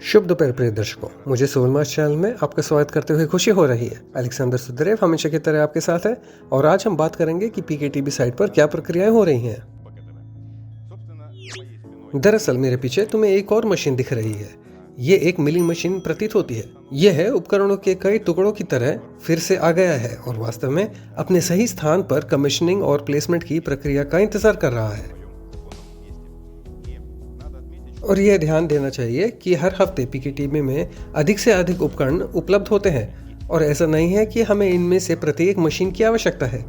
शुभ दोपहर प्रिय दर्शकों, मुझे सोलमास चैनल में आपका स्वागत करते हुए खुशी हो रही है। अलेक्जेंडर सुदरेव हमेशा की तरह आपके साथ है और आज हम बात करेंगे कि पीकेटीबी साइट पर क्या प्रक्रियाएं हो रही हैं। दरअसल मेरे पीछे तुम्हें एक और मशीन दिख रही है। ये एक मिलिंग मशीन प्रतीत होती है। यह है उपकरणों के कई टुकड़ों की तरह फिर से आ गया है और वास्तव में अपने सही स्थान पर कमीशनिंग और प्लेसमेंट की प्रक्रिया का इंतजार कर रहा है। और यह ध्यान देना चाहिए कि हर हफ्ते पीकेटीबी में अधिक से अधिक उपकरण उपलब्ध होते हैं और ऐसा नहीं है कि हमें इनमें से प्रत्येक मशीन की आवश्यकता है।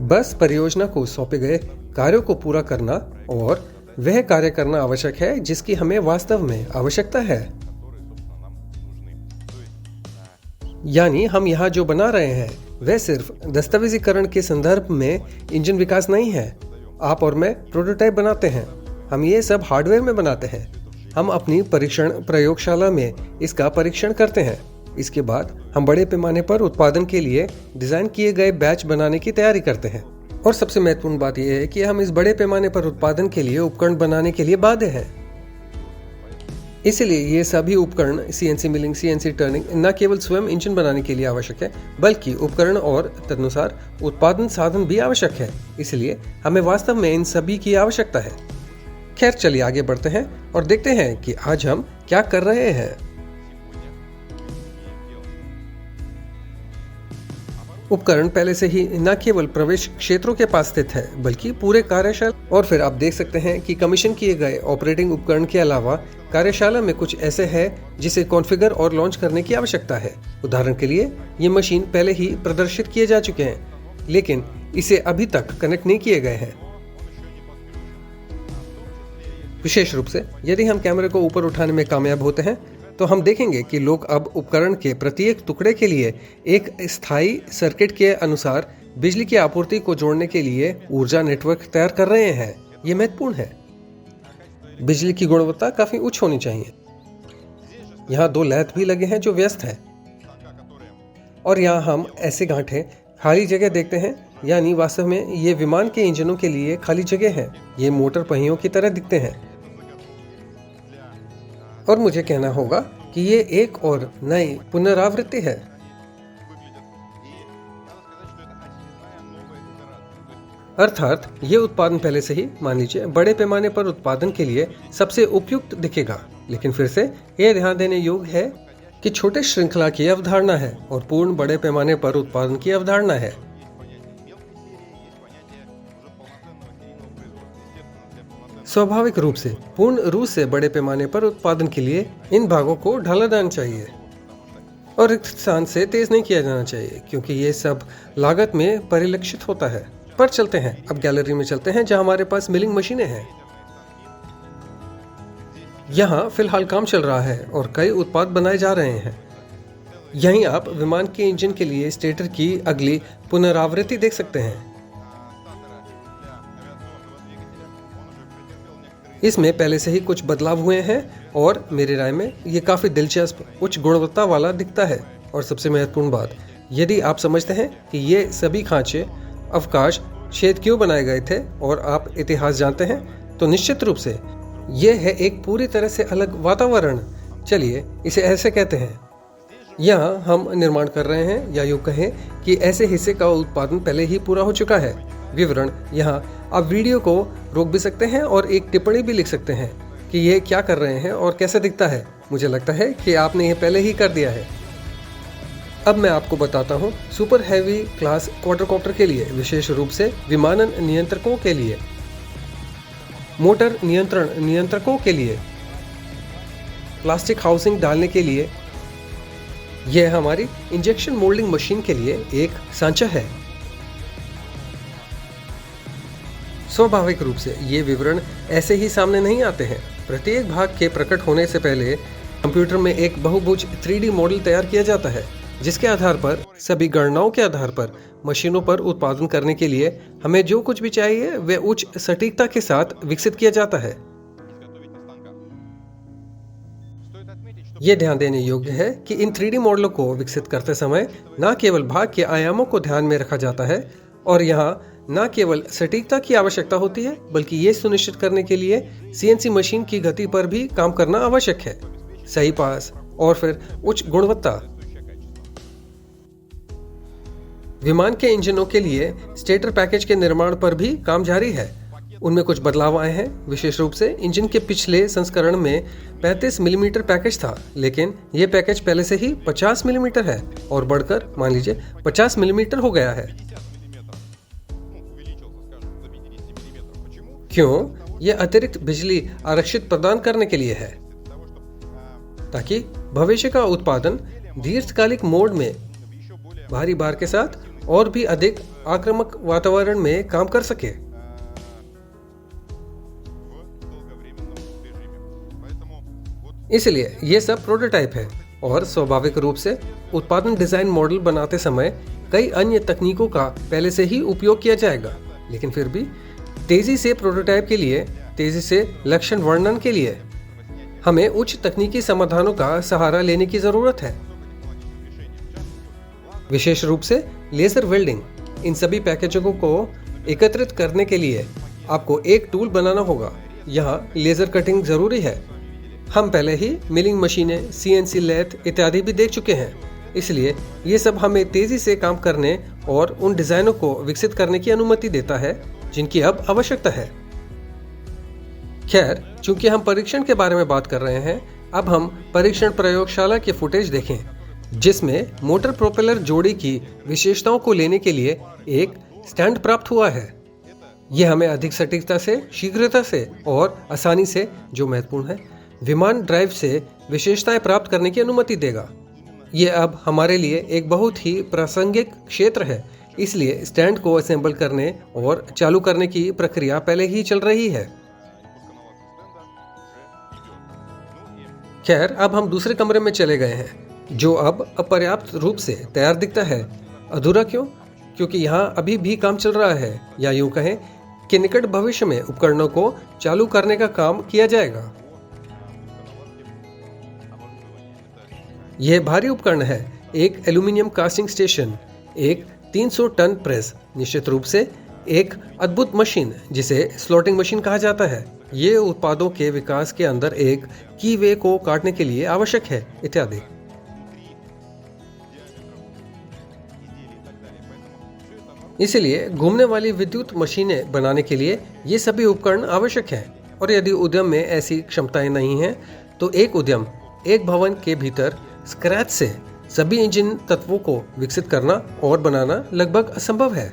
बस परियोजना को सौंपे गए कार्यों को पूरा करना और वह कार्य करना आवश्यक है जिसकी हमें वास्तव में आवश्यकता है। यानी हम यहाँ जो बना रहे हैं वह सिर्फ दस्तावेजीकरण के संदर्भ में इंजन विकास नहीं है। आप और मैं प्रोटोटाइप बनाते हैं। हम ये सब हार्डवेयर में बनाते हैं। हम अपनी परीक्षण प्रयोगशाला में इसका परीक्षण करते हैं। इसके बाद हम बड़े पैमाने पर उत्पादन के लिए डिजाइन किए गए बैच बनाने की तैयारी करते हैं। और सबसे महत्वपूर्ण बात यह है कि हम इस बड़े पैमाने पर उत्पादन के लिए उपकरण बनाने के लिए बाध्य हैं। इसलिए ये सभी उपकरण सीएनसी मिलिंग, सीएनसी टर्निंग न केवल स्वयं इंजन बनाने के लिए आवश्यक है बल्कि उपकरण और तदनुसार उत्पादन साधन भी आवश्यक है। इसलिए हमें वास्तव में इन सभी की आवश्यकता है। खैर चलिए आगे बढ़ते हैं और देखते हैं कि आज हम क्या कर रहे हैं। उपकरण पहले से ही न केवल प्रवेश क्षेत्रों के पास स्थित है बल्कि पूरे कार्यशाला। और फिर आप देख सकते हैं कि कमीशन किए गए ऑपरेटिंग उपकरण के अलावा कार्यशाला में कुछ ऐसे है जिसे कॉन्फ़िगर और लॉन्च करने की आवश्यकता है। उदाहरण के लिए ये मशीन पहले ही प्रदर्शित किए जा चुके हैं लेकिन इसे अभी तक कनेक्ट नहीं किए गए हैं। विशेष रूप से यदि हम कैमरे को ऊपर उठाने में कामयाब होते हैं तो हम देखेंगे कि लोग अब उपकरण के प्रत्येक टुकड़े के लिए एक स्थायी सर्किट के अनुसार बिजली की आपूर्ति को जोड़ने के लिए ऊर्जा नेटवर्क तैयार कर रहे हैं। ये महत्वपूर्ण है। बिजली की गुणवत्ता काफी उच्च होनी चाहिए। यहाँ 2 लैथ भी लगे हैं जो व्यस्त है और यहाँ हम ऐसे गांठें खाली जगह देखते हैं, यानी वास्तव में ये विमान के इंजनों के लिए खाली जगह है। ये मोटर पहियों की तरह दिखते हैं और मुझे कहना होगा कि ये एक और नई पुनरावृत्ति है। अर्थात ये उत्पादन पहले से ही मान लीजिए बड़े पैमाने पर उत्पादन के लिए सबसे उपयुक्त दिखेगा, लेकिन फिर से यह ध्यान देने योग्य है कि छोटे श्रृंखला की अवधारणा है और पूर्ण बड़े पैमाने पर उत्पादन की अवधारणा है। स्वाभाविक रूप से पूर्ण रूप से बड़े पैमाने पर उत्पादन के लिए इन भागों को ढाला जाना चाहिए और रिक्त स्थान से तेज नहीं किया जाना चाहिए क्योंकि ये सब लागत में परिलक्षित होता है। पर चलते हैं, अब गैलरी में चलते हैं जहां हमारे पास मिलिंग मशीनें हैं। यहाँ फिलहाल काम चल रहा है और कई उत्पाद बनाए जा रहे हैं। यहीं आप विमान के इंजन के लिए स्टेटर की अगली पुनरावृत्ति देख सकते हैं। इसमें पहले से ही कुछ बदलाव हुए हैं और मेरी राय में ये काफी दिलचस्प उच्च गुणवत्ता वाला दिखता है। और सबसे महत्वपूर्ण बात, यदि आप समझते हैं कि ये सभी खांचे अवकाश छेद क्यों बनाए गए थे और आप इतिहास जानते हैं तो निश्चित रूप से यह है एक पूरी तरह से अलग वातावरण। चलिए इसे ऐसे कहते हैं। यहाँ हम निर्माण कर रहे हैं या यूँ कहें कि ऐसे हिस्से का उत्पादन पहले ही पूरा हो चुका है। विवरण यहाँ आप वीडियो को रोक भी सकते हैं और एक टिप्पणी भी लिख सकते हैं कि ये क्या कर रहे हैं और कैसे दिखता है। मुझे लगता है कि आपने ये पहले ही कर दिया है। अब मैं आपको बताता हूँ सुपर हैवी क्लास क्वाड्रकॉप्टर के लिए, विशेष रूप से विमानन नियंत्रकों के लिए, मोटर नियंत्रकों के लिए, प्लास्टिक हाउसिंग डालने के लिए। यह हमारी इंजेक्शन मोल्डिंग मशीन के लिए एक सांचा है। स्वाभाविक रूप से ये विवरण ऐसे ही सामने नहीं आते हैं। प्रत्येक भाग के प्रकट होने से पहले कंप्यूटर में एक बहुभुज 3D मॉडल तैयार किया जाता है जिसके आधार पर सभी गणनाओं के आधार पर मशीनों पर उत्पादन करने के लिए हमें जो कुछ भी चाहिए वह उच्च सटीकता के साथ विकसित किया जाता है। यह ध्यान देने योग्य है कि इन 3D मॉडलों को विकसित करते समय न केवल भाग के आयामों को ध्यान में रखा जाता है और यहाँ न केवल सटीकता की आवश्यकता होती है बल्कि ये सुनिश्चित करने के लिए सीएनसी मशीन की गति पर भी काम करना आवश्यक है। सही पास और फिर उच्च गुणवत्ता। विमान के इंजनों के लिए स्टेटर पैकेज के निर्माण पर भी काम जारी है। उनमें कुछ बदलाव आए हैं। विशेष रूप से इंजन के पिछले संस्करण में 35 मिलीमीटर पैकेज था, लेकिन यह पैकेज पहले से ही 50 मिलीमीटर है और बढ़कर मान लीजिए 50 मिलीमीटर हो गया है। क्यों? यह अतिरिक्त बिजली आरक्षित प्रदान करने के लिए है, ताकि भविष्य का उत्पादन दीर्घकालिक मोड में भारी भार के साथ और भी अधिक आक्रामक वातावरण में काम कर सके। इसलिए ये सब प्रोटोटाइप है और स्वाभाविक रूप से उत्पादन डिजाइन मॉडल बनाते समय कई अन्य तकनीकों का पहले से ही उपयोग किया जाएगा, लेकिन फिर भी तेजी से प्रोटोटाइप के लिए, तेजी से लक्षण वर्णन के लिए हमें उच्च तकनीकी समाधानों का सहारा लेने की जरूरत है। विशेष रूप से लेजर वेल्डिंग। इन सभी पैकेजों को एकत्रित करने के लिए आपको एक टूल बनाना होगा। यहाँ लेजर कटिंग जरूरी है। हम पहले ही मिलिंग मशीनें, CNC लेथ इत्यादि भी देख चुके हैं, इसलिए ये सब हमें तेजी से काम करने और उन डिजाइनों को विकसित करने की अनुमति देता है जिनकी अब आवश्यकता है। खैर, चूंकि हम परीक्षण के बारे में बात कर रहे हैं, अब हम परीक्षण प्रयोगशाला के फुटेज देखें, जिसमें मोटर प्रोपेलर जोड़ी की विशेषताओं को लेने के लिए एक स्टैंड प्राप्त हुआ है। यह हमें अधिक सटीकता से, शीघ्रता से और आसानी से, जो महत्वपूर्ण है, विमान ड्राइव से विशेषताएं प्राप्त करने की अनुमति देगा। यह अब हमारे लिए एक बहुत ही प्रासंगिक क्षेत्र है, इसलिए स्टैंड को असेंबल करने और चालू करने की प्रक्रिया पहले ही चल रही है। खैर, अब हम दूसरे कमरे में चले गए हैं, जो अब अपर्याप्त रूप से तैयार दिखता है। अधूरा क्यों? क्योंकि यहाँ अभी भी काम चल रहा है, या यूं कहें कि निकट भविष्य में उपकरणों को चालू करने का काम किया जाएगा। यह भारी उपकरण है, एक एल्यूमीनियम कास्टिंग स्टेशन, एक 300 टन प्रेस, निश्चित रूप से एक अद्भुत मशीन जिसे स्लॉटिंग मशीन कहा जाता है। ये उत्पादों के विकास के अंदर एक कीवे को काटने के लिए आवश्यक है, इत्यादि। इसलिए घूमने वाली विद्युत मशीनें बनाने के लिए ये सभी उपकरण आवश्यक हैं, और यदि उद्यम में ऐसी क्षमताएं नहीं हैं, तो एक उद्यम, एक भवन के भीतर स्क्रैच से सभी इंजन तत्वों को विकसित करना और बनाना लगभग असंभव है।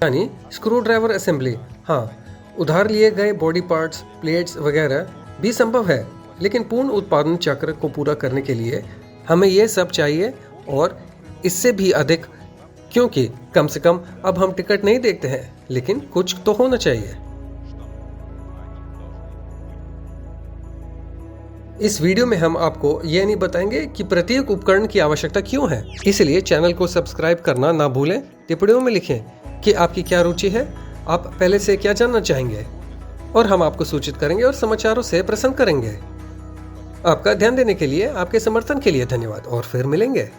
यानी स्क्रू ड्राइवर असेंबली, हाँ, उधार लिए गए बॉडी पार्ट्स, प्लेट्स वगैरह भी संभव है, लेकिन पूर्ण उत्पादन चक्र को पूरा करने के लिए हमें यह सब चाहिए और इससे भी अधिक, क्योंकि कम से कम अब हम टिकट नहीं देखते हैं, लेकिन कुछ तो होना चाहिए। इस वीडियो में हम आपको यह नहीं बताएंगे कि प्रत्येक उपकरण की आवश्यकता क्यों है, इसलिए चैनल को सब्सक्राइब करना ना भूलें। टिप्पणियों में लिखें कि आपकी क्या रुचि है, आप पहले से क्या जानना चाहेंगे, और हम आपको सूचित करेंगे और समाचारों से प्रसन्न करेंगे। आपका ध्यान देने के लिए, आपके समर्थन के लिए धन्यवाद, और फिर मिलेंगे।